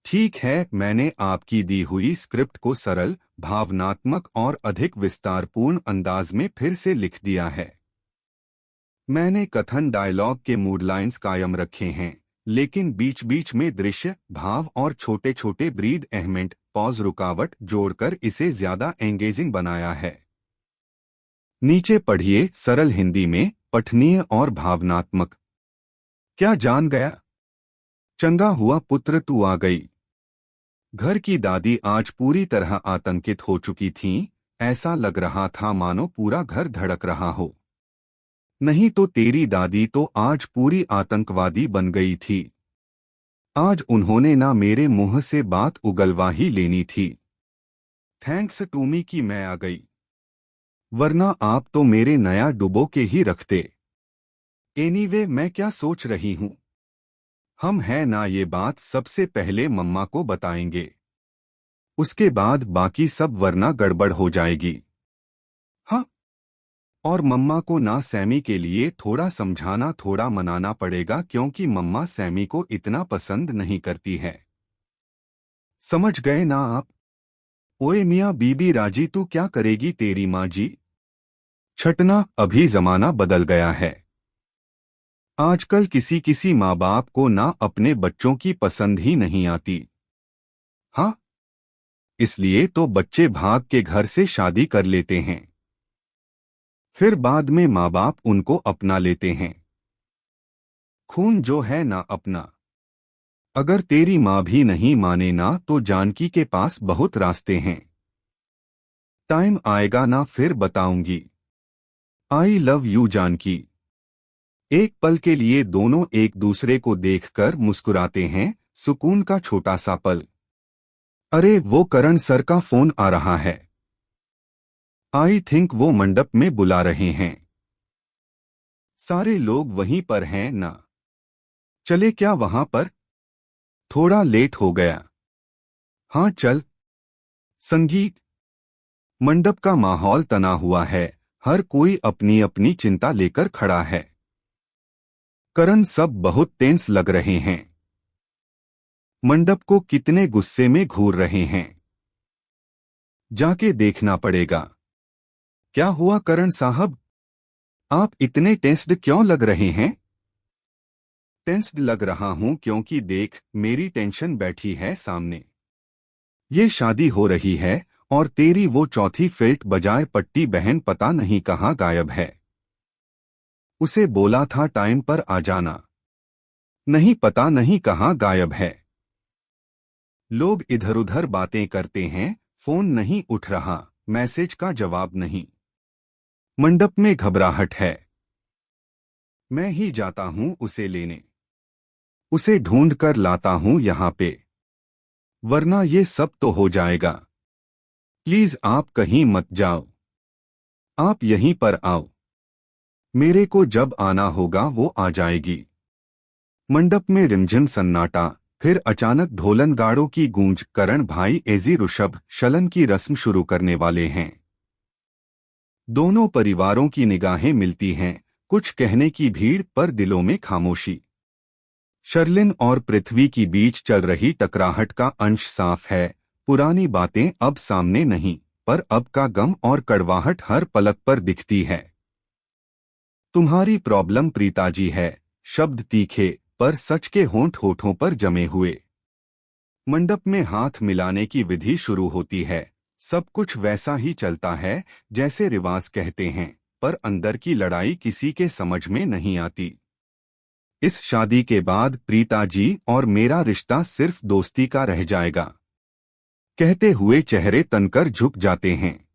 ठीक है, मैंने आपकी दी हुई स्क्रिप्ट को सरल, भावनात्मक और अधिक विस्तारपूर्ण अंदाज में फिर से लिख दिया है। मैंने कथन डायलॉग के मूड लाइन्स कायम रखे हैं, लेकिन बीच बीच में दृश्य, भाव और छोटे छोटे ब्रीद एहमेंट पॉज रुकावट जोड़कर इसे ज्यादा एंगेजिंग बनाया है। नीचे पढ़िए, सरल हिंदी में, पठनीय और भावनात्मक। क्या जान गया? चंगा हुआ पुत्र, तू आ गई। घर की दादी आज पूरी तरह आतंकित हो चुकी थीं। ऐसा लग रहा था मानो पूरा घर धड़क रहा हो। नहीं तो तेरी दादी तो आज पूरी आतंकवादी बन गई थी। आज उन्होंने ना मेरे मुंह से बात उगलवा ही लेनी थी। थैंक्स टूमी कि मैं आ गई, वरना आप तो मेरे नया डुबो के ही रखते। एनीवे, मैं क्या सोच रही हूं, हम है ना ये बात सबसे पहले मम्मा को बताएंगे, उसके बाद बाकी सब, वरना गड़बड़ हो जाएगी। हाँ, और मम्मा को ना सैमी के लिए थोड़ा समझाना, थोड़ा मनाना पड़ेगा, क्योंकि मम्मा सैमी को इतना पसंद नहीं करती है। समझ गए ना आप? ओए मियाँ बीबी राजी, तू क्या करेगी तेरी माँ जी? छटना, अभी जमाना बदल गया है। आजकल किसी किसी माँ बाप को ना अपने बच्चों की पसंद ही नहीं आती। हाँ, इसलिए तो बच्चे भाग के घर से शादी कर लेते हैं, फिर बाद में माँ बाप उनको अपना लेते हैं। खून जो है ना अपना। अगर तेरी माँ भी नहीं माने ना, तो जानकी के पास बहुत रास्ते हैं। टाइम आएगा ना फिर बताऊंगी। I love you Janaki. एक पल के लिए दोनों एक दूसरे को देखकर मुस्कुराते हैं, सुकून का छोटा सा पल। अरे वो करण सर का फोन आ रहा है। आई थिंक वो मंडप में बुला रहे हैं। सारे लोग वहीं पर हैं ना? चले क्या वहां पर? थोड़ा लेट हो गया। हाँ चल। संगीत। मंडप का माहौल तना हुआ है, हर कोई अपनी अपनी चिंता लेकर खड़ा है। करण सब बहुत टेंस लग रहे हैं। मंडप को कितने गुस्से में घूर रहे हैं। जाके देखना पड़ेगा। क्या हुआ करण साहब, आप इतने टेंस्ड क्यों लग रहे हैं? टेंस्ड लग रहा हूं क्योंकि देख, मेरी टेंशन बैठी है सामने। ये शादी हो रही है और तेरी वो चौथी फेल्ट बजाय पट्टी बहन पता नहीं कहाँ गायब है। उसे बोला था टाइम पर आ जाना, नहीं पता नहीं कहाँ गायब है। लोग इधर उधर बातें करते हैं, फोन नहीं उठ रहा, मैसेज का जवाब नहीं। मंडप में घबराहट है। मैं ही जाता हूं उसे लेने, उसे ढूंढ कर लाता हूं यहां पे, वरना ये सब तो हो जाएगा। प्लीज आप कहीं मत जाओ, आप यहीं पर आओ। मेरे को जब आना होगा वो आ जाएगी। मंडप में रिमझिम सन्नाटा, फिर अचानक ढोलन गाड़ों की गूंज। करण भाई एजी ऋषभ शलन की रस्म शुरू करने वाले हैं। दोनों परिवारों की निगाहें मिलती हैं, कुछ कहने की भीड़ पर दिलों में खामोशी। शर्लिन और पृथ्वी की बीच चल रही टकराहट का अंश साफ है। पुरानी बातें अब सामने नहीं, पर अब का गम और कड़वाहट हर पलक पर दिखती है। तुम्हारी प्रॉब्लम प्रीताजी है, शब्द तीखे पर सच के होंठ होठों पर जमे हुए। मंडप में हाथ मिलाने की विधि शुरू होती है। सब कुछ वैसा ही चलता है जैसे रिवाज कहते हैं, पर अंदर की लड़ाई किसी के समझ में नहीं आती। इस शादी के बाद प्रीता जी और मेरा रिश्ता सिर्फ दोस्ती का रह जाएगा, कहते हुए चेहरे तनकर झुक जाते हैं।